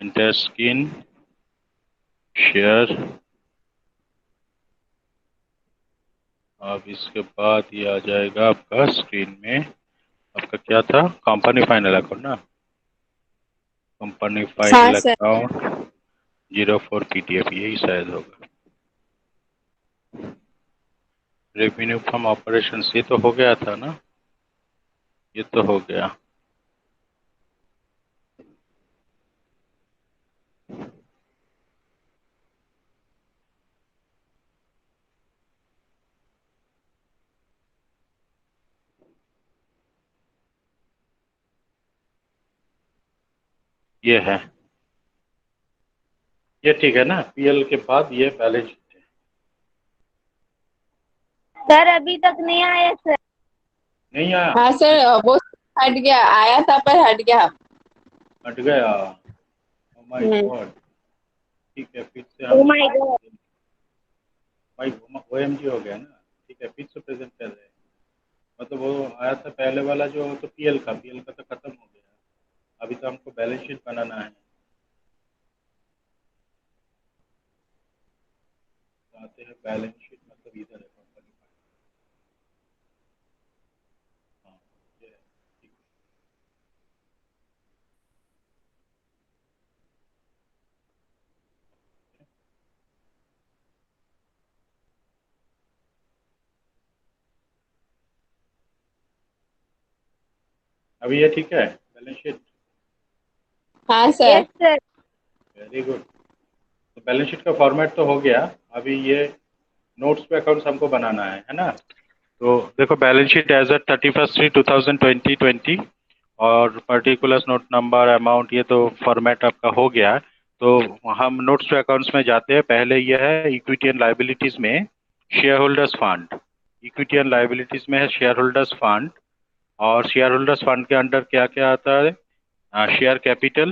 Enter screen, share. अब इसके बाद ये आ जाएगा आपका स्क्रीन में। आपका क्या था? कंपनी फाइनल अकाउंट ना, कंपनी हाँ फाइनल सर। अकाउंट 04 पीडीएफ, यही शायद होगा। रेवेन्यू फ्रॉम ऑपरेशन ये तो हो गया था ना, ये तो हो गया। ये है, ये ठीक है ना। पीएल के बाद ये बैलेंस शीट है। सर अभी तक नहीं आया सर। नहीं आया? हाँ सर, वो हट गया, आया था पर हट गया। हट गया? Oh my hmm. गॉड। ठीक है, फिर से ओ हम माय गॉड। भाई OMG हो गया ना। ठीक है, फिर से प्रेजेंट कर रहे हैं। मतलब वो आया था पहले वाला जो तो पीएल का, पीएल का तो खत्म हो गया। अभी तो हमको बैलेंस शीट बनाना है। तो आते हैं बैलेंस शीट, मतलब इधर है कंपनी। हाँ, ये है। ठीक है। अभी ये ठीक है बैलेंस शीट? हाँ sir. Yes sir. Very good. तो बैलेंस शीट का फॉर्मेट तो हो गया। अभी ये नोट्स पे अकाउंट्स हमको बनाना है ना। तो देखो, बैलेंस शीट एज एट 31/3/2020 और पर्टिकुलर्स, नोट नंबर, अमाउंट, ये तो फॉर्मेट आपका हो गया है। तो हम नोट्स टू अकाउंट्स में जाते हैं। पहले ये है इक्विटी एंड लाइबिलिटीज में share holders fund. Equity and liabilities में है शेयर होल्डर्स फंड। और शेयर होल्डर्स फंड के अंडर क्या क्या आता है? Share capital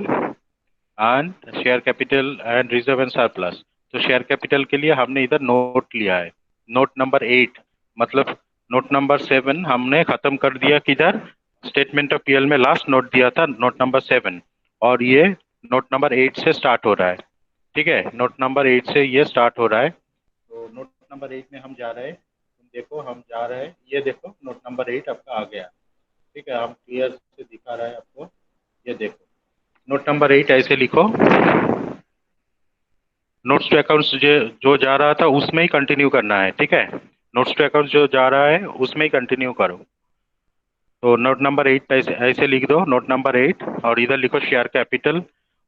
and reserve and surplus. तो शेयर कैपिटल के लिए हमने इधर नोट लिया है, नोट नंबर 8। मतलब नोट नंबर 7 हमने खत्म कर दिया किधर? स्टेटमेंट ऑफ पीएल में लास्ट नोट दिया था नोट नंबर 7। और ये नोट नंबर 8 से स्टार्ट हो रहा है। ठीक है, नोट नंबर 8 से ये स्टार्ट हो रहा है। तो नोट नंबर 8 में हम जा रहे हैं। तुम देखो, हम जा रहे हैं। ये देखो, नोट नंबर 8 आपका आ गया। ठीक है, हम क्लियर से दिखा रहे हैं आपको। ये देखो, नोट नंबर 8 ऐसे लिखो। नोट्स टू अकाउंट्स जो जा रहा था उसमें ही कंटिन्यू करना है। ठीक है, नोट्स टू अकाउंट्स जो जा रहा है उसमें ही कंटिन्यू करो। तो नोट नंबर 8 ऐसे ऐसे लिख दो, नोट नंबर 8, और इधर लिखो शेयर कैपिटल।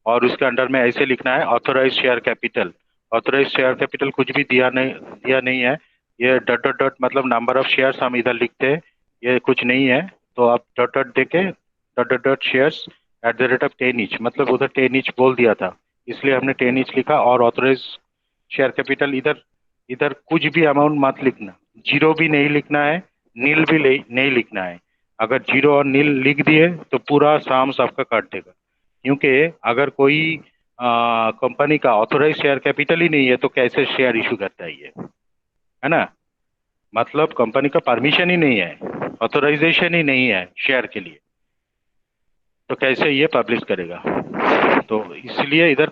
और उसके अंडर में ऐसे लिखना है authorise share capital. Authorise share capital कुछ भी दिया नहीं है। ये डॉट डॉट डॉट मतलब नंबर ऑफ शेयर्स हम इधर लिखते हैं, ये कुछ नहीं है। तो आप डॉट डॉट देके dot dot dot shares @ 10 each, मतलब उधर 10 ईच बोल दिया था, इसलिए हमने 10 ईच लिखा। और ऑथोराइज शेयर कैपिटल इधर इधर कुछ भी अमाउंट मत लिखना। जीरो भी नहीं लिखना है, नील भी नहीं लिखना है। अगर जीरो और नील लिख दिए तो पूरा साम्स आपका काट देगा। क्योंकि अगर कोई कंपनी का ऑथोराइज शेयर कैपिटल ही नहीं है तो कैसे शेयर इशू करता है ना। मतलब कंपनी का परमिशन ही नहीं है, ऑथोराइजेशन ही नहीं है शेयर के लिए, तो कैसे ये पब्लिश करेगा। तो इसलिए इधर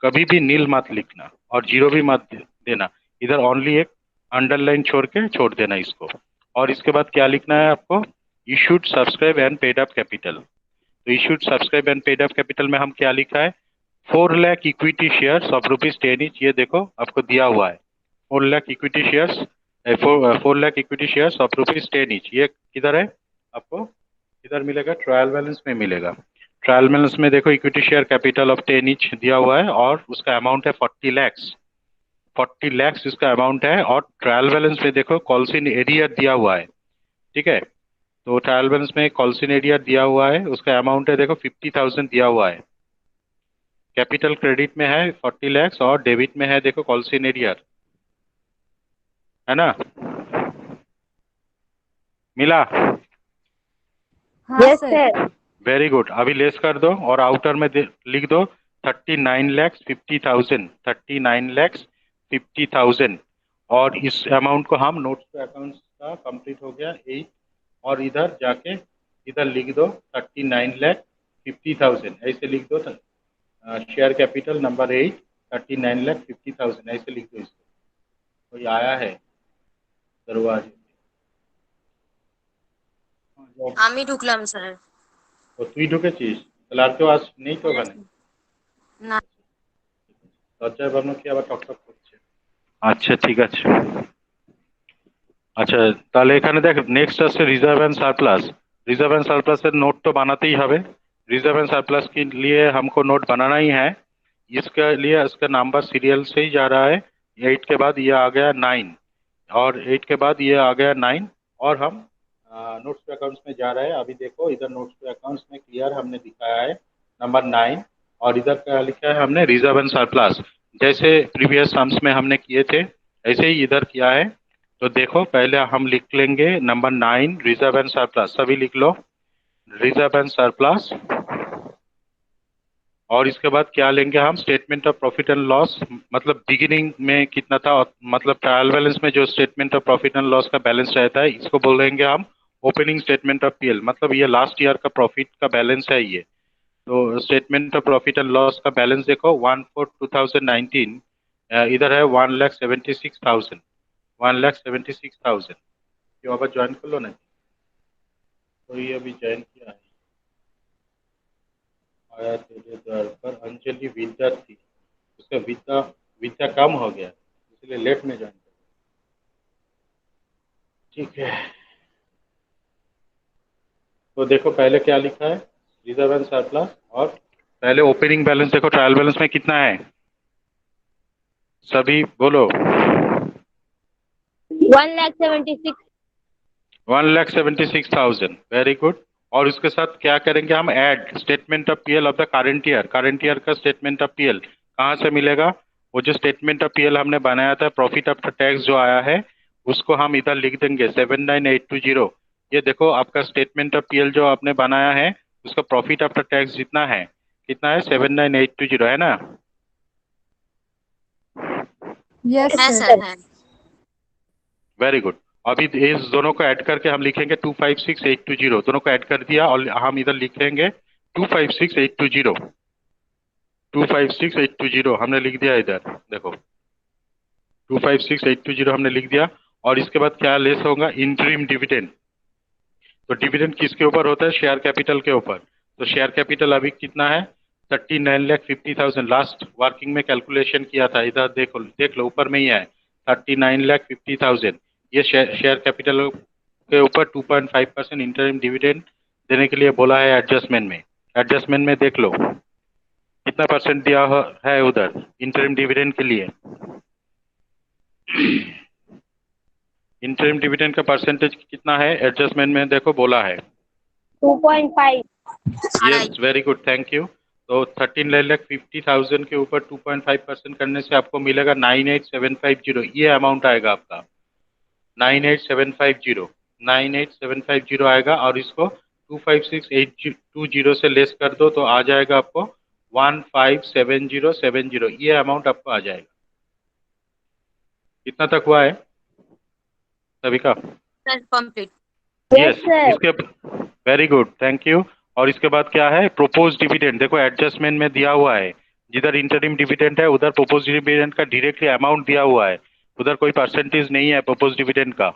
कभी भी नील मत लिखना और जीरो भी मत देना। इधर ओनली एक अंडरलाइन छोड़ के छोड़ देना इसको। और इसके बाद क्या लिखना है आपको? Issued, subscribe and paid up capital. तो issued, subscribe and paid up capital में हम क्या लिखा है? 4 lakh equity shares of ₹10 each. ये देखो आपको दिया हुआ है 4 lakh equity shares, 4 lakh equity shares of ₹10 each. ये किधर है आपको? इधर मिलेगा, ट्रायल बैलेंस में मिलेगा। ट्रायल बैलेंस में देखो equity share capital of 10 each दिया हुआ है और उसका अमाउंट है 40 लाख। 40 लाख इसका अमाउंट है। और ट्रायल बैलेंस में देखो कॉल्सिन एरियर दिया हुआ है। ठीक है, तो ट्रायल बैलेंस में कॉल्सिन एरियर दिया हुआ है, उसका अमाउंट है देखो 50,000 दिया हुआ है। कैपिटल क्रेडिट में है 40 लाख और डेबिट में है देखो कॉल्सिन एरियर, है ना। मिला? हाँ yes sir. Sir. Very good. अभी लेस कर दो और आउटर में लिख दो 39,50,000, 39,50,000। और इस अमाउंट को हम नोट्स पे अकाउंट्स का कंप्लीट हो गया 8। और इधर जाके इधर लिख दो 39,50,000, ऐसे लिख दो। शेयर कैपिटल नंबर 8 39,50,000 ऐसे लिख दो इसको। कोई आया है दरवाजे पे? আমি ঢুকলাম স্যার। তো তুই ঢুকেছিস তাহলে আর কেউ নেই তো ওখানে? না। লজ্জায় ভাবনা কি আবার টকটক করছে। আচ্ছা ঠিক আছে। আচ্ছা তাহলে এখানে দেখ নেক্সট আছে reserve and surplus. Reserve and surplus এর নোট तो बनाते ही হবে। रिजर्व एंड सरप्लस के लिए हमको नोट बनाना ही है। इसके लिए इसका नंबर सीरियल से ही जा रहा है। 8 के बाद ये आ गया 9 और 8 के बाद ये आ गया 9 और हम नोट्स टू अकाउंट्स में जा रहे हैं। अभी देखो इधर नोट्स टू अकाउंट्स में क्लियर हमने दिखाया है नंबर 9 और इधर क्या लिखा है हमने रिजर्व एंड सरप्लस। जैसे प्रीवियस सम्स में हमने किए थे ऐसे ही इधर किया है। तो देखो पहले हम लिख लेंगे नंबर 9 रिजर्व एंड सरप्लस। सभी लिख लो रिजर्व एंड सरप्लस और इसके बाद क्या लेंगे हम statement of profit and loss. मतलब बिगिनिंग में कितना था मतलब ट्रायल बैलेंस में जो statement of profit and loss का बैलेंस रहता है इसको बोलेंगे हम ओपनिंग स्टेटमेंट ऑफ पीएल। मतलब ये लास्ट ईयर का प्रॉफिट का बैलेंस है ये। तो statement of profit and loss का बैलेंस देखो 1/4/2019 इधर है 1,76,000 1,76,000। क्यों अब ज्वाइन कर लो ना। तो ये अभी ज्वाइन किया है आया तेरे द्वार पर अंजलि विद्या थी उसका विद्या विद्या कम हो गया इसलिए लेट में ज्वाइन कर। ठीक है तो देखो पहले क्या लिखा है रिजर्व एंड सरप्लस और पहले ओपनिंग बैलेंस देखो ट्रायल बैलेंस में कितना है सभी बोलो 1,76,000। 1,76,000 वेरी गुड। और उसके साथ क्या करेंगे हम add statement of PL of the current year का स्टेटमेंट ऑफ पीएल कहाँ से मिलेगा। वो जो स्टेटमेंट ऑफ पीएल हमने बनाया था प्रॉफिट आफ्टर टैक्स जो आया है उसको हम इधर लिख देंगे 79,820। ये देखो आपका स्टेटमेंट ऑफ पीएल जो आपने बनाया है उसका प्रॉफिट आफ्टर टैक्स जितना है कितना है 79,820 है ना। यस হ্যাঁ सर। স্যার, হ্যাঁ। Very good. अभी इस दोनों को ऐड करके हम लिखेंगे 256,820। दोनों को ऐड कर दिया और हम इधर लिख लेंगे 256,820 256,820 हमने लिख दिया इधर देखो 256,820 हमने लिख दिया। और इसके बाद क्या लेस होगा इंटरिम डिविडेंड। तो डिविडेंड किसके ऊपर होता है शेयर कैपिटल के ऊपर। तो शेयर कैपिटल अभी कितना है 39,50,000 लास्ट वर्किंग में कैलकुलेशन किया था इधर देखो देख लो ऊपर में ही है 39,50,000। ये शेयर कैपिटल के ऊपर 2.5% इंटरिम डिविडेंड देने के लिए बोला है एडजस्टमेंट में देख लो कितना परसेंट दिया है उधर इंटरिम डिविडेंड के लिए। इंटरिम डिविडेंड का परसेंटेज कितना है एडजस्टमेंट में देखो बोला है 2.5। Yes very good thank you. तो 13,50,000 के ऊपर 2.5% करने से आपको मिलेगा 98,750। ये अमाउंट आएगा आपका 98,750 98,750 आएगा और इसको 256,820 से लेस कर दो तो आ जाएगा आपको 157070। ये अमाउंट आपको आ जाएगा। कितना तक हुआ है सभी का? Sir complete. यस इसके वेरी गुड थैंक यू। और इसके बाद क्या है प्रोपोज डिविडेंड देखो एडजस्टमेंट में दिया हुआ है जिधर इंटरिम डिविडेंड है उधर प्रोपोज डिविडेंड का डायरेक्टली अमाउंट दिया हुआ है उधर कोई परसेंटेज नहीं है प्रोपोज डिविडेंड का।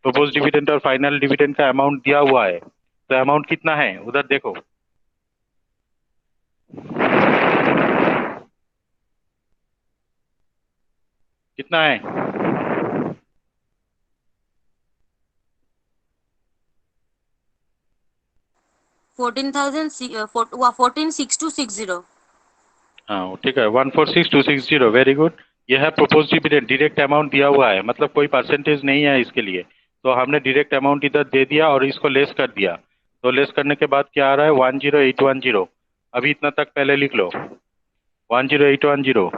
प्रोपोज डिविडेंड और फाइनल डिविडेंड का अमाउंट दिया हुआ है तो अमाउंट कितना है उधर देखो कितना है 14,660। हाँ ठीक है 146,260 वेरी गुड। यह है प्रोपोज डिविडेंड डायरेक्ट अमाउंट दिया हुआ है मतलब कोई परसेंटेज नहीं है इसके लिए। तो हमने डायरेक्ट अमाउंट इधर दे दिया और इसको लेस कर दिया। तो लेस करने के बाद क्या आ रहा है 10810। अभी इतना तक पहले लिख लो 10810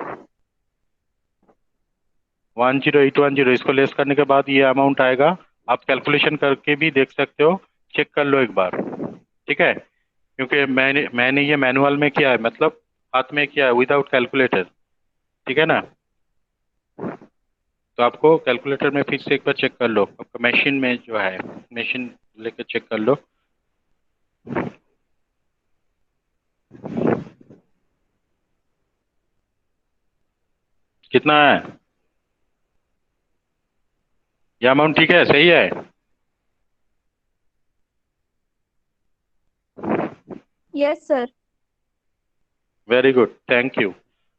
10810। इसको लेस करने के बाद ये अमाउंट आएगा। आप कैलकुलेशन करके भी देख सकते हो चेक कर लो एक बार ठीक है क्योंकि मैंने ये मैनुअल में किया है मतलब हाथ में किया है विदाउट कैलकुलेटर ठीक है ना। तो आपको कैलकुलेटर में फिर से एक बार चेक कर लो आपका मशीन में जो है मशीन लेकर चेक कर लो। कितना है? ये अमाउंट ठीक है, सही है? Yes sir. Very good, thank you.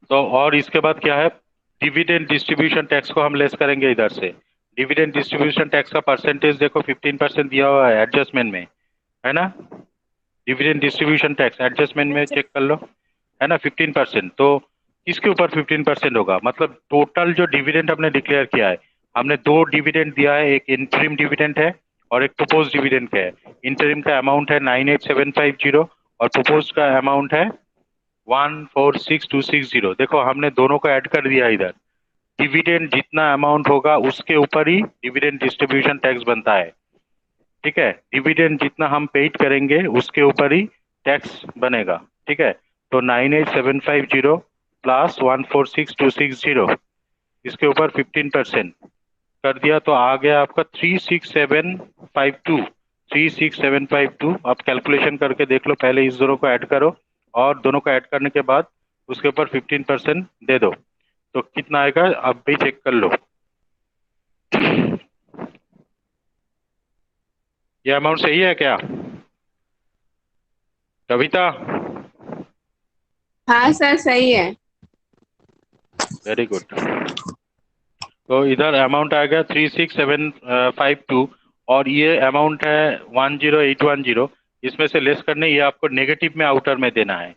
तो और इसके बाद क्या है? डिविडेंड डिस्ट्रीब्यूशन टैक्स को हम लेस करेंगे इधर से। डिविडेंड डिस्ट्रीब्यूशन टैक्स का परसेंटेज देखो 15% दिया हुआ है एडजस्टमेंट में, है ना? डिविडेंड डिस्ट्रीब्यूशन टैक्स एडजस्टमेंट में चेक कर लो, है ना? 15%। तो किसके ऊपर 15% होगा? मतलब टोटल जो डिविडेंड हमने डिक्लेयर किया है, हमने दो डिविडेंड दिया है, एक इंटरिम डिविडेंड है और एक प्रपोज डिविडेंड का है। इंटरिम का अमाउंट है 98750 और प्रपोज का अमाउंट है 146260। देखो हमने दोनों को ऐड कर दिया इधर। डिविडेंड जितना अमाउंट होगा उसके ऊपर ही डिविडेंड डिस्ट्रीब्यूशन टैक्स बनता है, ठीक है? डिविडेंड जितना हम पेड करेंगे उसके ऊपर ही टैक्स बनेगा, ठीक है? तो 98750 प्लस 146260, इसके ऊपर 15% कर दिया तो आ गया आपका 36752। 36752 आप कैलकुलेशन करके देख लो, पहले इस दोनों को ऐड करो और दोनों को ऐड करने के बाद उसके ऊपर 15% दे दो, तो कितना आएगा अब भी चेक कर लो। ये अमाउंट सही है क्या कविता? हाँ सर सही है। Very good. तो इधर अमाउंट आ गया 36752 और ये अमाउंट है 10810। इसमें से लेस करने ये आपको नेगेटिव में आउटर में देना है।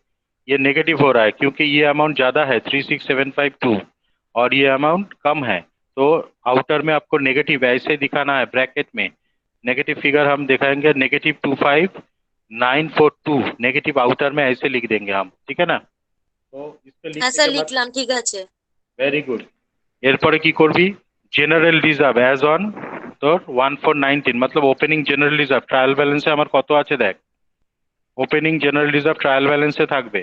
ये नेगेटिव हो रहा है क्योंकि ये अमाउंट ज़्यादा है 36752 और ये अमाउंट कम है, तो आउटर में आपको नेगेटिव ऐसे दिखाना है ब्रैकेट में। नेगेटिव फिगर हम दिखाएंगे -25942, नेगेटिव आउटर में ऐसे लिख देंगे हम, ठीक है ना? तो इसके हाँ लिखने सर के बाद लिखलाम ठीक আছে। Very good. এরপরে কি করবি? জেনারেল রিজার্ভ অ্যাজ অন তোর 1419, मतलब ওপেনিং জেনারেল রিজার্ভ ট্রায়াল ব্যালেন্সে আমার কত আছে দেখ। ওপেনিং জেনারেল রিজার্ভ ট্রায়াল ব্যালেন্সে থাকবে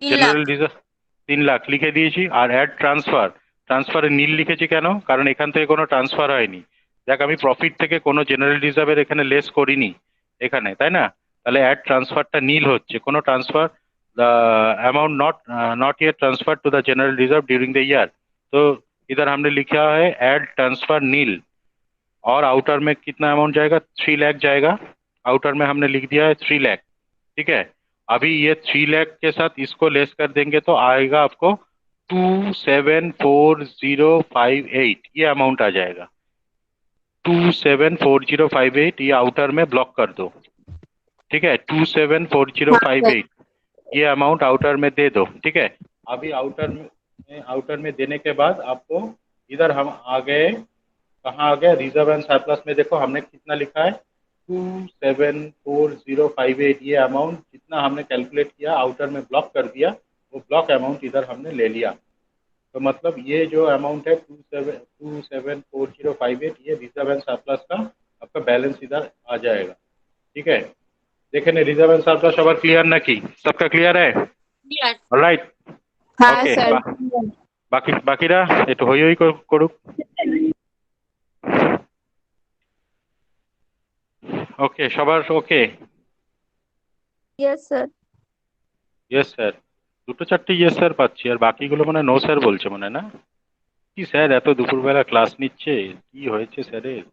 3 লাখ। জেনারেল রিজার্ভ 3 লাখ লিখে দিয়েছি। আর অ্যাড ট্রান্সফার, ট্রান্সফারে নীল লিখেছি কেন? কারণ এখান থেকে কোনো ট্রান্সফার হয়নি। দেখ আমি প্রফিট থেকে কোনো জেনারেল রিজার্ভের এখানে লেস করিনি এখানে, তাই না? তাহলে অ্যাড ট্রান্সফারটা নীল হচ্ছে, কোনো transfer the amount not yet transferred to the general reserve during the year। तो इधर हमने लिखा है ऐड ट्रांसफर नील। और आउटर में कितना अमाउंट जाएगा? 3 लाख जाएगा। आउटर में हमने लिख दिया है 3 लाख, ठीक है? अभी ये 3 लाख के साथ इसको लेस कर देंगे तो आएगा आपको 274058, ये अमाउंट आ जाएगा 274058। ये आउटर में ब्लॉक कर दो, ठीक है? हाँ सर। 274058 ये अमाउंट आउटर में दे दो, ठीक है? अभी आउटर में देने के बाद आपको इधर हम आ गए, कहाँ आ गए? रिजर्व एंड सरप्लस में। देखो हमने कितना लिखा है 274058, ये अमाउंट जितना हमने कैलकुलेट किया आउटर में ब्लॉक कर दिया, वो ब्लॉक अमाउंट इधर हमने ले लिया। तो मतलब ये जो अमाउंट है 274058, ये रिजर्व एंड सरप्लस का आपका बैलेंस इधर आ जाएगा, ठीक है? देखे नहीं, रिजर्व एंड सरप्लस সবার क्लियर নাকি? सबका क्लियर है? ক্লিয়ার। অলরাইট, हाँ ওকে। सर। বাকি বাকিরা একটু হই হই করুক। ওকে, সবার okay? Yes sir. Yes sir. দুটো চারটে ইয়েস স্যার পাচ্ছি, আর বাকিগুলো মানে নো স্যার বলছে মনে হয়, না? কি স্যার এত দুপুরবেলা ক্লাস নিচ্ছে, কি হয়েছে স্যারের?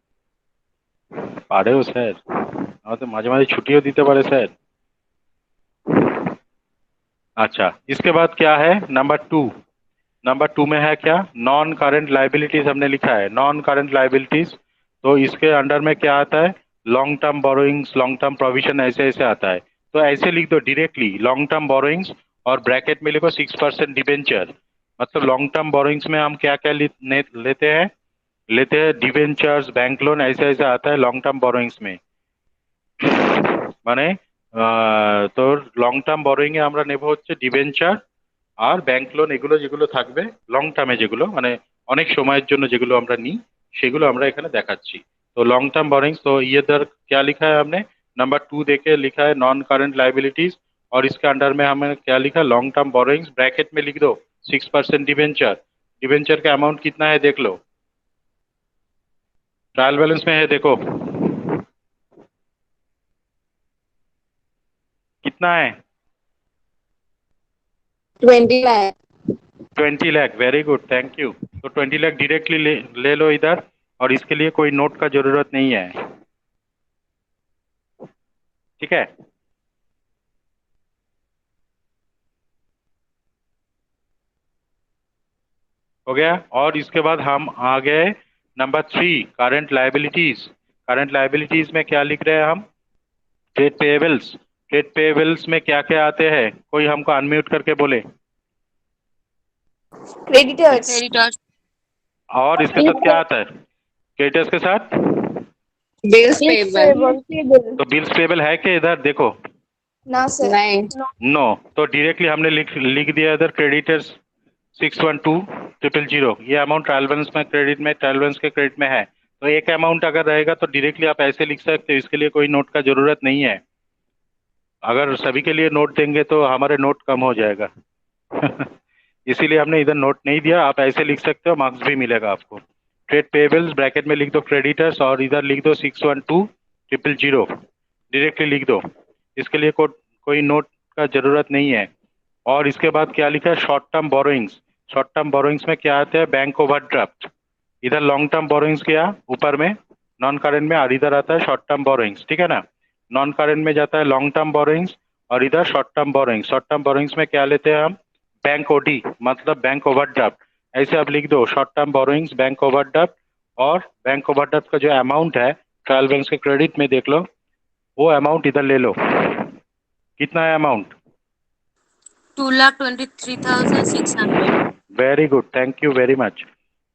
পারেও স্যার, আমাদের মাঝে মাঝে ছুটিও दिते पारे স্যার। अच्छा, इसके बाद क्या है? नंबर 2 में है क्या? नॉन करंट लाइबिलिटीज हमने लिखा है, नॉन करंट लाइबिलिटीज। तो इसके अंडर में क्या आता है? Long term borrowings, long term provision, ऐसे ऐसे आता है। तो ऐसे लिख दो डायरेक्टली लॉन्ग टर्म बोरोइंग्स और ब्रैकेट में लिखो 6% डिबेंचर। मतलब लॉन्ग टर्म बोरोइंग्स में हम क्या क्या लेते हैं डिबेंचर्स, बैंक लोन, ऐसे ऐसे आता है लॉन्ग टर्म बोरोइंग्स में। মানে তোর লং টার্ম বরোইং এ আমরা নেব হচ্ছে ডিবেঞ্চার আর ব্যাংক লোন, এগুলো যেগুলো থাকবে লং টার্মে, যেগুলো মানে অনেক সময়ের জন্য যেগুলো আমরা নিই, সেগুলো আমরা এখানে দেখাচ্ছি। तो लॉन्ग टर्म बोरिंग्स, तो ये इधर क्या लिखा है हमने? नंबर 2 देके लिखा है नॉन करंट लाइबिलिटीज, और इसके अंडर में हमने क्या लिखा? लॉन्ग टर्म बोरिंग्स, ब्रैकेट में लिख दो 6% डिबेंचर। डिबेंचर का अमाउंट कितना है देख लो, ट्रायल बैलेंस में है, देखो कितना है? 20 lakh. 20 lakh, very good, thank you. तो 20 लाख डायरेक्टली ले लो इधर, और इसके लिए कोई नोट का जरूरत नहीं है, ठीक है। हो गया। और इसके बाद हम आ गए number 3, current liabilities. Current liabilities में क्या लिख रहे हैं हम? Trade payables. ट्रेड पेएबल्स में क्या क्या आते हैं? कोई हमको अनम्यूट करके बोले। क्रेडिटर्स। क्रेडिटर्स, और इसके साथ क्या आता है? क्रेडिटर्स के साथ बिल्स पेबल, तो बिल्स पेएबल है कि इधर देखो? ना सर। नहीं, नो, तो डायरेक्टली हमने लिख दिया इधर क्रेडिटर्स 612000। ये अमाउंट ट्रायल बैलेंस में क्रेडिट में, ट्रायल बैलेंस के क्रेडिट में है। तो एक अमाउंट अगर रहेगा तो डायरेक्टली आप ऐसे लिख सकते हो, इसके लिए कोई नोट का जरूरत नहीं है। अगर सभी के लिए नोट देंगे तो हमारे नोट कम हो जाएगा। इसीलिए हमने इधर नोट नहीं दिया, आप ऐसे लिख सकते हो, मार्क्स भी मिलेगा आपको। ट्रेड पेबल्स ब्रैकेट में लिख दो क्रेडिटर्स, और इधर लिख दो 612000, डायरेक्टली लिख दो। इसके लिए कोई नोट का जरूरत नहीं है। और इसके बाद क्या लिखा है? Short term borrowings. Short term borrowings में क्या आता है? Bank overdraft. इधर लॉन्ग टर्म बोरोइंग्स किया ऊपर में, नॉन करेंट में, और इधर आता है शॉर्ट टर्म बोरोइंग्स, ठीक है ना। नॉन करेंट में जाता है लॉन्ग टर्म बोरोइंग्स, और इधर short term borrowings. Short term borrowings में क्या लेते हैं हम? बैंक ओडी, मतलब बैंक ओवरड्राफ्ट। ऐसे आप लिख दो, short term borrowings, bank overdraft. और बैंक ओवरड्राफ्ट का जो अमाउंट है ट्रायल बैलेंस के क्रेडिट में देख लो, वो अमाउंट इधर ले लो। कितना है amount? 2,23,600। Very good, thank you very much.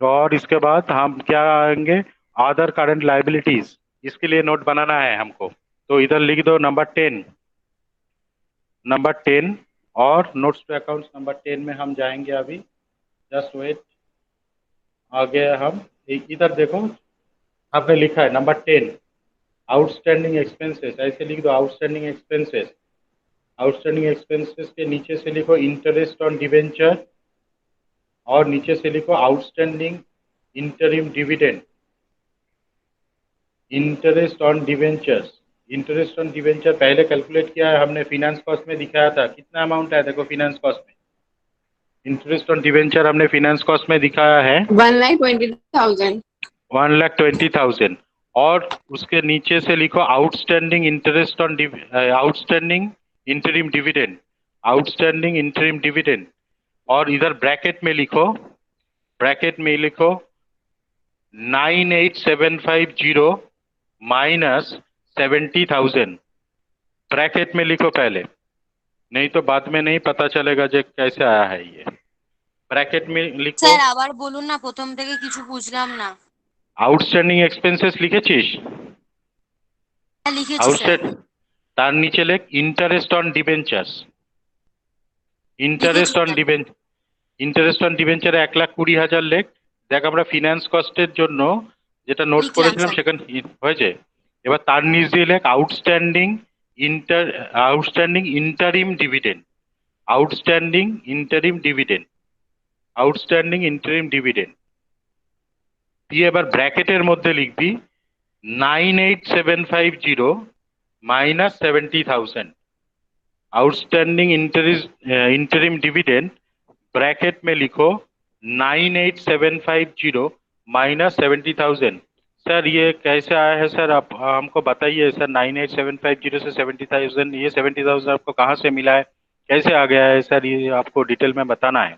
और इसके बाद हम क्या आएंगे? Other current liabilities. इसके लिए नोट बनाना है हमको, तो इधर लिख दो नंबर 10। नंबर 10 और नोट्स टू अकाउंट्स नंबर 10 में हम जाएंगे अभी। Just wait. आ गए हम। इधर देखो, आपने लिखा है नंबर 10 आउटस्टैंडिंग एक्सपेंसेस। ऐसे लिख दो, आउटस्टैंडिंग एक्सपेंसेस। आउटस्टैंडिंग एक्सपेंसेस के नीचे से लिखो इंटरेस्ट ऑन डिवेंचर, और नीचे से लिखो outstanding interim dividend. Interest on debentures. Interest on debenture पहले कैलकुलेट किया है हमने, फाइनेंस कॉस्ट में दिखाया था। कितना अमाउंट है देखो फाइनेंस कॉस्ट में? इंटरेस्ट ऑन डिवेंचर हमने फाइनेंस कॉस्ट में दिखाया है 1,20,000। 1,20,000। और उसके नीचे से लिखो outstanding interest on outstanding interim dividend. Outstanding interim dividend. और इधर ब्रैकेट में लिखो 98,750 माइनस 70,000। ब्रैकेट में लिखो पहले, नहीं तो बाद में नहीं पता चलेगा যে कैसे आया है ये। ব্র্যাকেট में लिखो। স্যার আবার বলুন না, প্রথম থেকে কিছু বুঝলাম না। আউটস্ট্যান্ডিং এক্সপেন্সেস লিখেছিস? হ্যাঁ, লিখেছি স্যার। আউটস্ট্যান্ড, তার নিচে লেখ ইন্টারেস্ট অন ডিবেঞ্চার্স। লিখেছি interest on sir. Debenture, interest on ডিবেঞ্চারে 1,20,000 লেখ। দেখ আমরা ফিনান্স কস্টের জন্য যেটা নোট লিখলাম করেছিলাম স্যার। সেখানে হয়েছে। এবার তার নিচ দিয়ে লেখ outstanding interim dividend. Outstanding interim dividend. Outstanding interim dividend দিয়ে এবার ব্র্যাকেটের মধ্যে লিখবি 98,750 minus 70,000। Outstanding interim dividend bracket में लिखो 98,750 माइनस 70,000। सर ये कैसे आया है सर, आप हमको बताइए सर। 98,750 से 70,000, ये 70,000 आपको कहाँ से मिला है, कैसे आ गया है सर, ये आपको डिटेल में बताना है।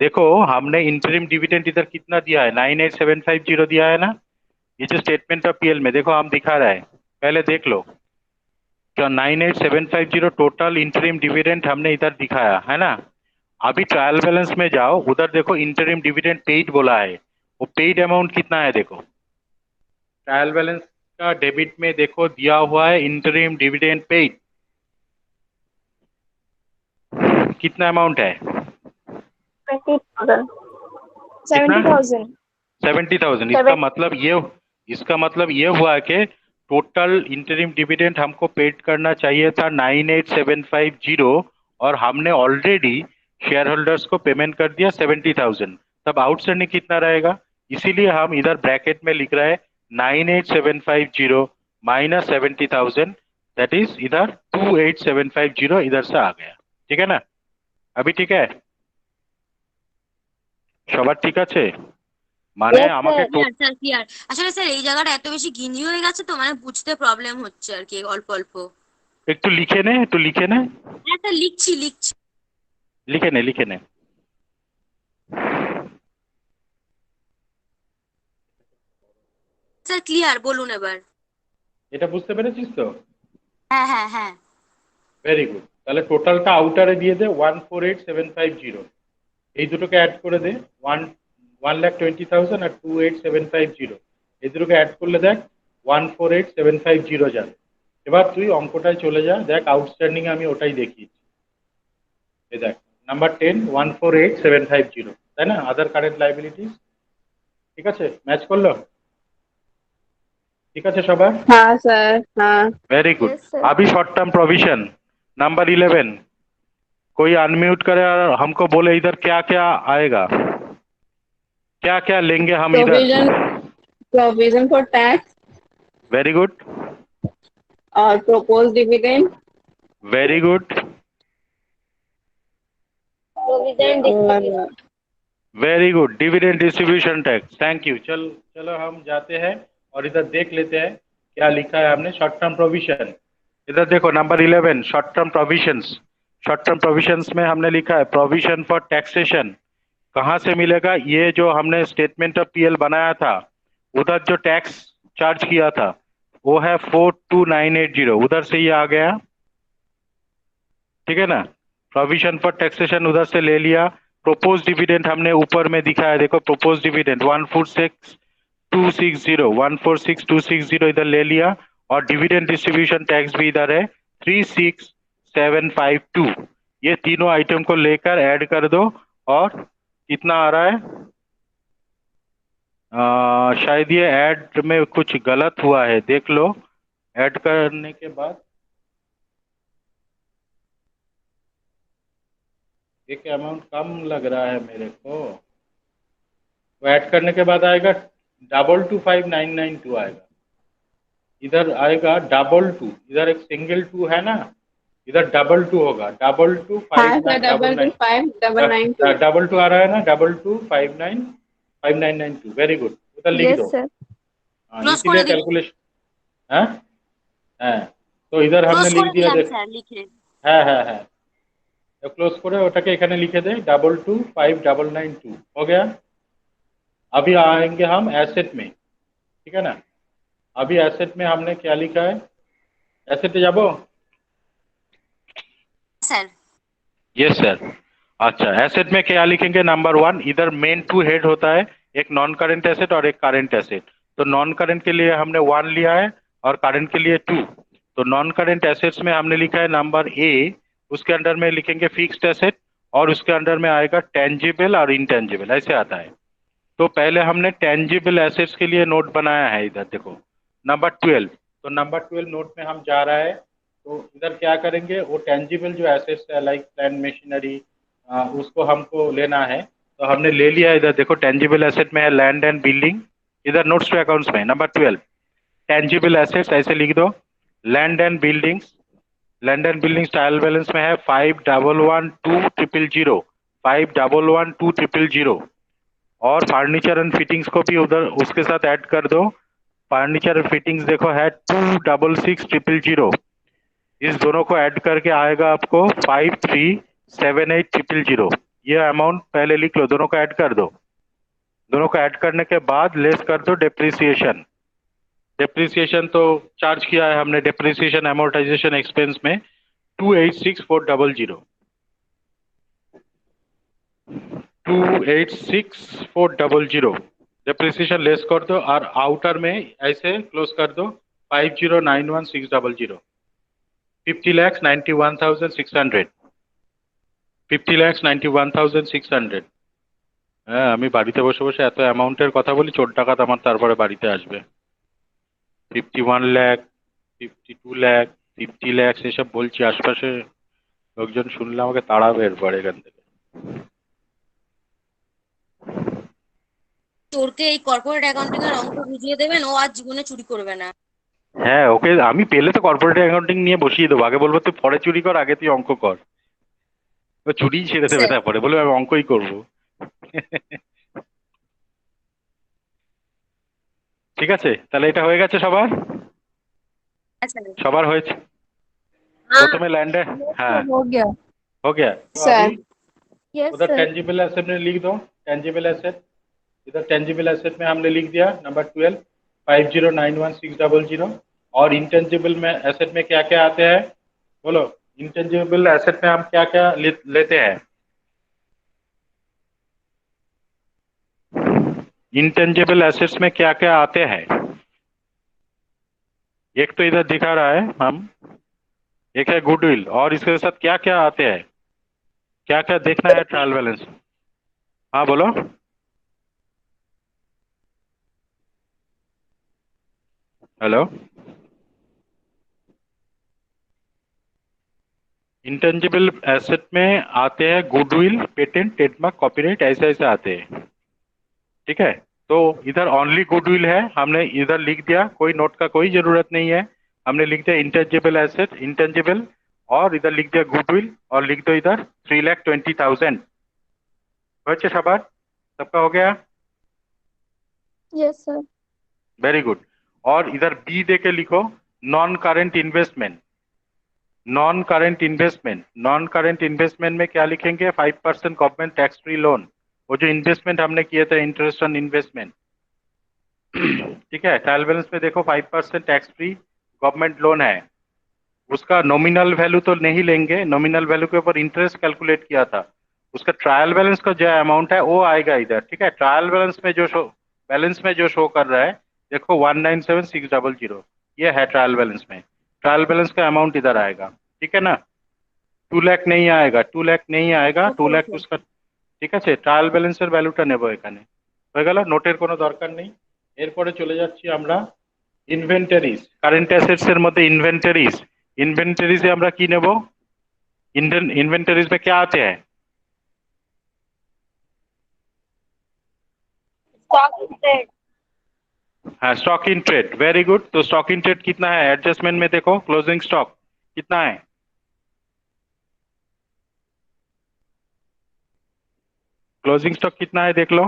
देखो हमने इंटरिम डिविडेंड इधर कितना दिया है? 98,750 दिया है ना। ये जो स्टेटमेंट ऑफ पीएल में देखो हम दिखा रहा है, पहले देख लो। क्या 98,750 टोटल इंटरिम डिविडेंड हमने इधर दिखाया है ना। अभी ट्रायल बैलेंस में जाओ, उधर देखो इंटरिम डिविडेंड पेड बोला है, वो पेड अमाउंट कितना है देखो। ट्रायल बैलेंस का डेबिट में देखो दिया हुआ है इंटरिम डिविडेंड पेड, कितना अमाउंट है? 70,000। 70,000। इसका मतलब ये हुआ कि टोटल इंटरिम डिविडेंड हमको पेड करना चाहिए था 98,750, और हमने ऑलरेडी शेयर होल्डर्स को पेमेंट कर दिया 70,000। तब आउटस्टैंडिंग कितना रहेगा? इसीलिए हम इधर ब्रैकेट में लिख रहे हैं 98,750 माइनस 70,000, दैट इज इधर 28,750 इधर से आ गया। ठीक है ना, अभी ठीक है। সবার ঠিক আছে? মানে Yes, আমাকে sir. Clear sir, clear. আসলে স্যার এই জায়গাটা এত বেশি ঘিঞ্জি হয়ে গেছে তো, মানে বুঝতে প্রবলেম হচ্ছে আর কি, অল্প অল্প। একটু লিখে নে, একটু লিখে নে, হ্যাঁ স্যার, লিখছি লিখছি। লিখে নে, লিখে নে। স্যার ক্লিয়ার, বলুন এবার। এটা বুঝতে পেরেছিস তো? হ্যাঁ হ্যাঁ হ্যাঁ। Very good. তাহলে টোটালটা আউটারে দিয়ে দে 148,750। এই দুটোকে অ্যাড করে দে। 1,20,000 আর 28,750, এই দুটোকে অ্যাড করলে দেখ 148,750 যাবে। এবার তুই অঙ্কটায় চলে যা, দেখ আউটস্ট্যান্ডিং আমি ওটাই দেখিয়েছি। এই দেখ নাম্বার 10 148,750, তাই না? আদার কারেন্ট লাইবিলিটিস। ঠিক আছে, ম্যাচ করলো? ঠিক আছে সবার? हाँ सर हाँ। Very good. Yes, sir. अभी शॉर्ट टर्म प्रोविजन नंबर 11, कोई अनम्यूट करे और हमको बोले इधर क्या क्या आएगा, क्या क्या लेंगे हम Provision इधर। provision for tax very good, और proposed dividend वेरी गुड, और very good. Dividend distribution tax, thank you. चलो हम जाते हैं और इधर देख लेते हैं क्या लिखा है हमने शॉर्ट टर्म प्रोविजन। इधर देखो number 11 short term provisions. Short term provisions में हमने लिखा है प्रोविजन फॉर टैक्सेशन। कहाँ से मिलेगा? ये जो हमने स्टेटमेंट ऑफ पीएल बनाया था, उधर जो टैक्स चार्ज किया था वो है 42,980, उधर से ये आ गया। ठीक है ना? प्रोविजन फॉर टैक्सेशन उधर से ले लिया। प्रोपोज डिविडेंड हमने ऊपर में दिखाया, देखो प्रोपोज डिविडेंड 146,260 इधर ले लिया। और डिविडेंड डिस्ट्रीब्यूशन टैक्स भी इधर है 36,752। ये तीनों आइटम को लेकर ऐड कर दो और कितना आ रहा है? शायद ये ऐड में कुछ गलत हुआ है, देख लो। ऐड करने के बाद एक अमाउंट कम लग रहा है मेरे को, तो ऐड करने के बाद आएगा 225992 आएगा। इधर आएगा 22, इधर एक सिंगल 2 है ना, इधर डबल 2 होगा। डबल 2 हाँ 5 सर 22599 डबल 2 आ रहा है ना, 22595992। वेरी गुड, उधर लिख दो। Yes, sir. हाँ, ক্লোজ इसीलिए করে দিন। कैलकुलेशन है। हाँ, तो इधर हमने ক্লোজ लिख করে दिया, দিলাম देख। স্যার লিখে। है तो क्लोज করে ওটাকে এখানে लिखे दे 225992 हो गया। अभी आएंगे हम एसेट में, ठीक है ना? अभी एसेट में हमने क्या लिखा है? एसेट जाबो? স্যার। Yes sir. अच्छा, एसेट में क्या लिखेंगे? नंबर 1, इधर मेन 2 हेड होता है, एक नॉन करेंट एसेट और एक करेंट एसेट। तो नॉन करेंट के लिए हमने 1 लिया है और करेंट के लिए 2। तो नॉन करेंट एसेट्स में हमने लिखा है नंबर ए, उसके अंडर में लिखेंगे फिक्स्ड एसेट और उसके अंडर में आएगा टेंजिबल और इनटेंजिबल, ऐसे आता है। तो पहले हमने टेंजिबल एसेट्स के लिए नोट बनाया है, इधर देखो नंबर 12। तो नंबर 12 नोट में हम जा रहा है, तो इधर क्या करेंगे, वो टेंजिबल जो एसेट्स है लाइक प्लांट मशीनरी, उसको हमको लेना है। तो हमने ले लिया, इधर देखो टेंजिबल एसेट में है लैंड एंड बिल्डिंग, इधर नोट्स टू अकाउंट्स में नंबर 12 टेंजिबल एसेट्स ऐसे लिख दो। Land and buildings, land and buildings trial balance में है 5,11,2,000, 5,11,2,000। और फर्नीचर एंड फिटिंग्स को भी उधर उसके साथ ऐड कर दो। फर्नीचर एंड फिटिंग्स देखो है 2,66,000। इस दोनों को ऐड करके आएगा आपको 5,3,78,000। ये अमाउंट पहले लिख लो, दोनों को ऐड कर दो। दोनों को ऐड करने के बाद लेस कर दो डेप्रिसिएशन। डेप्रिसिएशन तो चार्ज किया है हमने डेप्रिसिएशन एमोर्टाइजेशन एक्सपेंस में 2,86,400। 2,86,400 डेप्रिसिएशन लेस कर दो और आउटर में ऐसे क्लोज कर दो 5,09,1,600। 50,91,600। 50,91,600। হ্যাঁ, আমি বাড়িতে বসে বসে এত অ্যামাউন্টের কথা বলি, চোর ডাকাত আমার তারপরে বাড়িতে আসবে। 51 লাখ, 52 লাখ, 50 লাখ এসব বলছি, আশপাশে লোকজন শুনলে আমাকে তাড়াবে এরপর এখান থেকে। চোরকে এই কর্পোরেট অ্যাকাউন্টিং এর অঙ্ক বুঝিয়ে দেবেন, ও আর জীবনে চুরি করবে না। হ্যাঁ, ওকে আমি পেলে তো কর্পোরেট অ্যাকাউন্টিং নিয়ে বসিয়ে দেবো। আগে বলবো তুই পরে চুরি কর, আগে তুই অঙ্ক কর। ও চুরিই ছেড়ে দেবে, স্যার তারপরে বলবে আমি অঙ্কই করবো। ঠিক আছে, তাহলে এটা হয়ে গেছে সবার? अच्छा সবার হয়েছে? हाँ প্রথমে ল্যান্ডে, হ্যাঁ हो गया हो गया। तो सर अभी यस उधर सर टेंजिबल एसेट में लिख दो, टेंजिबल एसेट। इधर टेंजिबल एसेट में हमने लिख दिया नंबर 12 50916000। और इंटेंजिबल में एसेट में क्या क्या आते हैं बोलो? इंटेंजिबल एसेट में हम क्या क्या लेते हैं? इंटेंजिबल एसेट्स में क्या क्या आते हैं? एक तो इधर दिखा रहा है हम, एक है गुडविल, और इसके साथ क्या क्या आते हैं, क्या क्या देखना है ट्रायल बैलेंस? हाँ बोलो। हेलो। इंटेंजिबल एसेट में आते हैं गुडविल, पेटेंट, ट्रेडमार्क, कॉपीराइट, ऐसे ऐसे आते हैं। ठीक है, तो इधर ओनली गुडविल है, हमने इधर लिख दिया, कोई नोट का कोई जरूरत नहीं है। हमने लिख दिया इंटेंजिबल एसेट, इंटेंजिबल, और इधर लिख दिया गुडविल, और लिख दो इधर 3,20,000। बच्चे सबर सबका हो गया? Yes sir very good. और इधर बी दे के लिखो non current investment. Non current investment, non current investment में क्या लिखेंगे? 5% गवर्नमेंट टैक्स फ्री लोन। वो जो इन्वेस्टमेंट हमने किए थे, इंटरेस्ट ऑन इन्वेस्टमेंट, ठीक है, ट्रायल बैलेंस में देखो 5% टैक्स फ्री गवर्नमेंट लोन है। उसका नॉमिनल वैल्यू तो नहीं लेंगे, नॉमिनल वैल्यू के ऊपर इंटरेस्ट कैलकुलेट किया था। उसका ट्रायल बैलेंस का जो अमाउंट है वो आएगा इधर। ठीक है, ट्रायल बैलेंस में जो शो, बैलेंस में जो शो कर रहा है देखो 197,600, ये है ट्रायल बैलेंस में। ट्रायल बैलेंस का अमाउंट इधर आएगा। ठीक है ना? 2 লাখ नहीं आएगा, 2 লাখ नहीं आएगा, 2 লাখ उसका। ঠিক আছে, ট্রায়াল ব্যালেন্সের ভ্যালুটা নেব এখানে। হয়ে গেল, নোটের কোনো দরকার নেই। এরপরে চলে যাচ্ছি আমরা ইনভেন্টরিজ। কারেন্ট অ্যাসেটস এর মধ্যে ইনভেন্টরিজ, ইনভেন্টরিজে আমরা কি নেব? इन्वेंटरीज में क्या आते हैं? स्टॉक ट्रेड हाँ, stock in trade, very good. तो स्टॉक इन ट्रेड कितना है? एडजस्टमेंट में देखो क्लोजिंग स्टॉक कितना है? क्लोजिंग स्टॉक कितना है देख लो।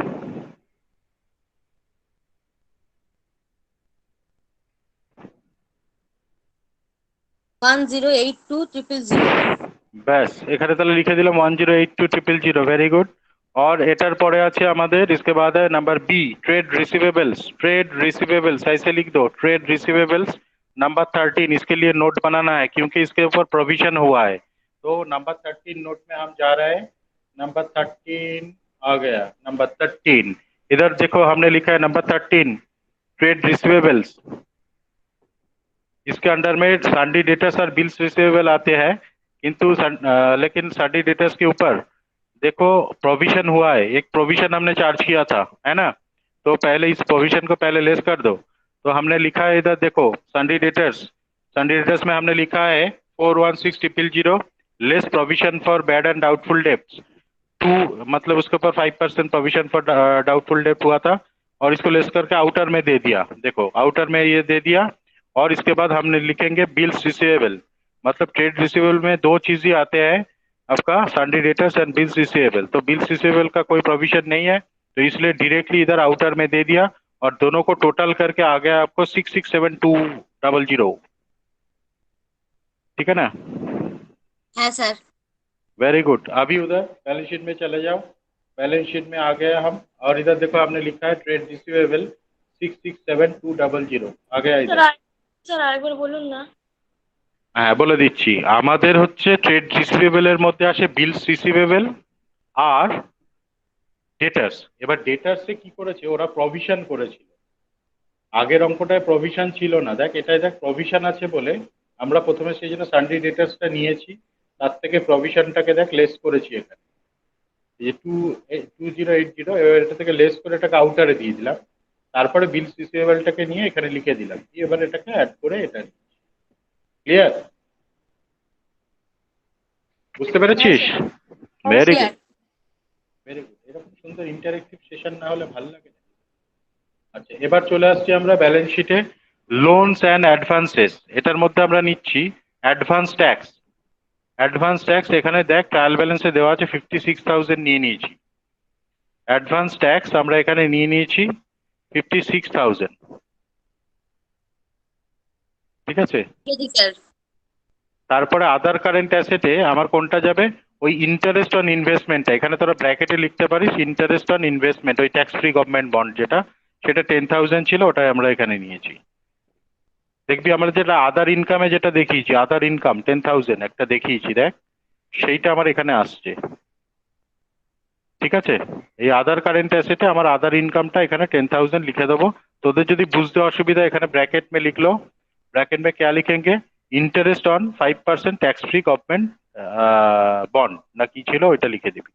1082,000 ব্যাস, এখানে তাহলে লিখে দিলাম 1082,000, ভেরি গুড। और এটার পরে আছে আমাদের, इसके बाद है number B trade receivables. Trade receivables ऐसे लिख दो, ट्रेड रिसीवेबल्स नंबर 13। इसके लिए नोट बनाना है क्योंकि इसके ऊपर प्रोविजन हुआ है। तो नंबर 13 नोट में हम जा रहे हैं। नंबर 13 आ गया, नंबर 13 इधर देखो हमने लिखा है नंबर 13 ट्रेड रिसीवेबल्स। इसके अंडर में सन्डी डेटर्स और बिल्स रिसीवेबल आते हैं, किंतु लेकिन सन्डी डेटर्स के ऊपर देखो प्रोविजन हुआ है, एक प्रोविजन हमने चार्ज किया था, है ना? तो पहले इस प्रोविजन को पहले लेस कर दो। तो हमने लिखा है इधर देखो सन्डी डेटर्स, सन्डी डेटर्स में हमने लिखा है 416,000 less provision for bad and doubtful debts. टू मतलब उसके ऊपर 5% प्रोविजन फॉर डाउटफुल डेब्ट हुआ था, और इसको लेस करके आउटर में दे दिया। देखो आउटर में ये दे दिया। और इसके बाद हमने लिखेंगे बिल्स रिसीवेबल। मतलब ट्रेड रिसीवेबल में दो चीजें आते हैं आपका, सन्डी डेटर्स एंड बिल्स रिसीवेबल। तो बिल्स रिसीवेबल का कोई प्रोविजन नहीं है, तो इसलिए डायरेक्टली इधर आउटर में दे दिया, और दोनों को टोटल करके आ गया आपको 667200। ठीक है ना? है सर। Very good. अभी उधर बैलेंस शीट में चले जाओ, बैलेंस शीट में आ गया हम, और इधर देखो हमने लिखा है ट्रेड रिसीवेबल 667200 आ गया इधर। স্যার আরেকবার বলুন না হ্যাঁ বলে দিচ্ছি, আমাদের হচ্ছে ট্রেড রিসিভেবলের মধ্যে আসে বিলস রিসিভেবল আর ডেটার্স। এবার ডেটার্সে কি করেছে, ওরা প্রভিশন করেছিল। আগের অঙ্কটায় প্রভিশন ছিল না, দেখ এটাই দেখ প্রভিশন আছে বলে আমরা প্রথমে সেই জন্য সানডে ডেটার্সটা নিয়েছি, তার থেকে প্রভিশনটাকে দেখ লেস করেছি এখানে, এই যে 2080, এবার এটা থেকে লেস করে এটাকে আউটারে দিয়ে দিলাম। তারপরে বিলস রিসিভেবলটাকে নিয়ে এখানে লিখে দিলাম, এবার এটাকে অ্যাড করে এটা। ক্লিয়ার? বুঝতে পেরেছিস? Very good, very good. এরকম সুন্দর ইন্টারেক্টিভ সেশন না হলে ভালো লাগে না। আচ্ছা, এবার চলে আসছি আমরা ব্যালেন্স শিটে লোনস অ্যান্ড অ্যাডভান্সেস। এটার মধ্যে আমরা নিচ্ছি অ্যাডভান্স ট্যাক্স। অ্যাডভান্স ট্যাক্স এখানে দেখ ট্রায়াল ব্যালেন্সে দেওয়া আছে 56,000 নিয়ে নিয়েছি। অ্যাডভান্স ট্যাক্স আমরা এখানে নিয়ে নিয়েছি 56,000। ঠিক আছে? জি স্যার। তারপরে আদার কারেন্ট অ্যাসেটে আমার কোনটা যাবে? ওই ইন্টারেস্ট অন ইনভেস্টমেন্টটা, এখানে তোরা ব্র্যাকেটে লিখতে পারিস ইন্টারেস্ট অন ইনভেস্টমেন্ট, ওই ট্যাক্স ফ্রি গভর্নমেন্ট বন্ড যেটা, সেটা 10,000 ছিল, ওটাই আমরা এখানে নিয়েছি। দেখবি আমরা যেটা আদার ইনকামে যেটা দেখিয়েছি, আদার ইনকাম 10,000 একটা দেখিয়েছি, দেখ সেইটা আমার এখানে আসছে। ঠিক আছে? এই আদার কারেন্ট অ্যাসেটে আমার আদার ইনকামটা এখানে 10,000 লিখে দেবো। তোদের যদি বুঝতে অসুবিধা, এখানে ব্रैकेट में लिख लो। ब्रैकेट में क्या लिखेंगे? Interest on 5% tax free government bond না কি ছিল ওইটা লিখে দিবি।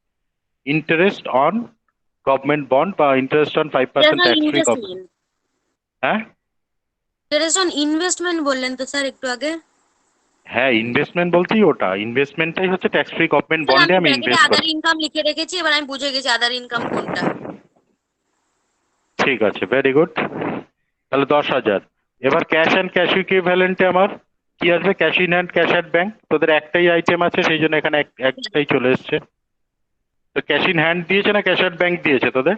इंटरेस्ट ऑन गवर्नमेंट बॉन्ड বা interest on 5% tax free government. Investment. হ্যাঁ ইন্টারেস্ট অন ইনভেস্টমেন্ট বললেন তো স্যার একটু আগে। হ্যাঁ, ইনভেস্টমেন্ট বলতেই ওটা, ইনভেস্টমেন্টটাই হচ্ছে ট্যাক্স ফ্রি গভর্নমেন্ট স্যার বন্ডে আমি আমি ব্র্যাকেটে ইনভেস্ট আদার করি। ইনকাম লিখে রেখেছি, এবার আমি বুঝে গেছি আদার ইনকাম কোনটা। ঠিক আছে, ভেরি গুড। তাহলে 10,000। এবার ক্যাশ অ্যান্ড ক্যাশ ইকুইভ্যালেন্টে আমার কি আসবে? Cash in hand, cash at bank. তোদের একটাই আইটেম আছে, সেই জন্য এখানে একটাই চলে এসছে। তো ক্যাশ ইন হ্যান্ড দিয়েছে না ক্যাশ অ্যাট ব্যাংক দিয়েছে তোদের?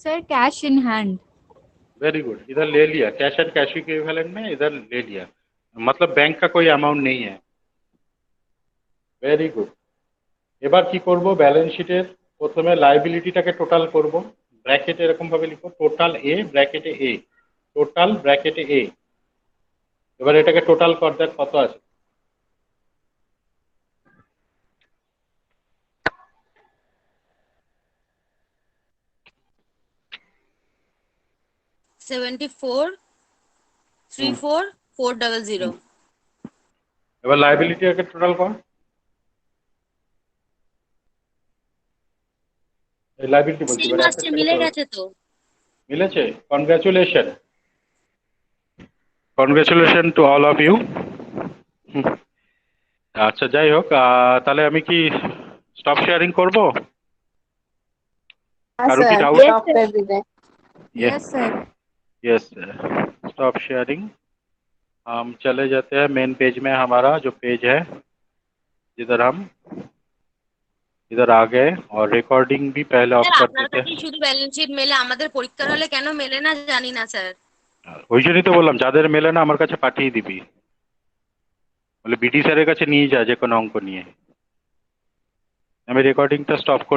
Sir cash in hand. Very good, इधर ले लिया, कैश एंड कैश इक्विवेलेंट में इधर ले लिया, मतलब बैंक का कोई अमाउंट नहीं है। Very good. এবার কি করব? ব্যালেন্স শিটের প্রথমে লাইবিলিটিটাকে টোটাল করব। ব্র্যাকেটে এরকম ভাবে লিখো টোটাল এ, ব্র্যাকেটে এ, টোটাল ব্র্যাকেটে এ। এবার এটাকে টোটাল কর, দেখ কত আছে। 74,34,400। এবার লাইবিলিটিটাকে টোটাল কর। এই লাইবিলিটি বলছি, সেম এবার আসছে, অ্যাসেটটাকে মিলে গেছে তো। মিলেছে। Congratulation, congratulation to all of you. আচ্ছা যাই হোক, তাহলে আমি কি স্টপ শেয়ারিং করব? हाँ कारो की सर डाउट? स्टॉप कर दीजिए। Yes sir. Yes, stop sharing. हम चले जाते हैं मेन पेज में, हमारा जो पेज है जिधर हम इधर आ गए, और रिकॉर्डिंग भी पहले ऑफ স্যার कर আপনার देते কাছেই हैं। শুধু ব্যালেন্স শিট মেলে, আমাদের পরীক্ষার হলে কেন মেলে না জানি না স্যার। ওই জন্যই তো বললাম যাদের মেলে না আমার কাছে পাঠিয়ে দিবি, বলে বিডি স্যারের কাছে নিয়ে যা যে কোনো অঙ্ক নিয়ে। আমি রেকর্ডিংটা স্টপ করে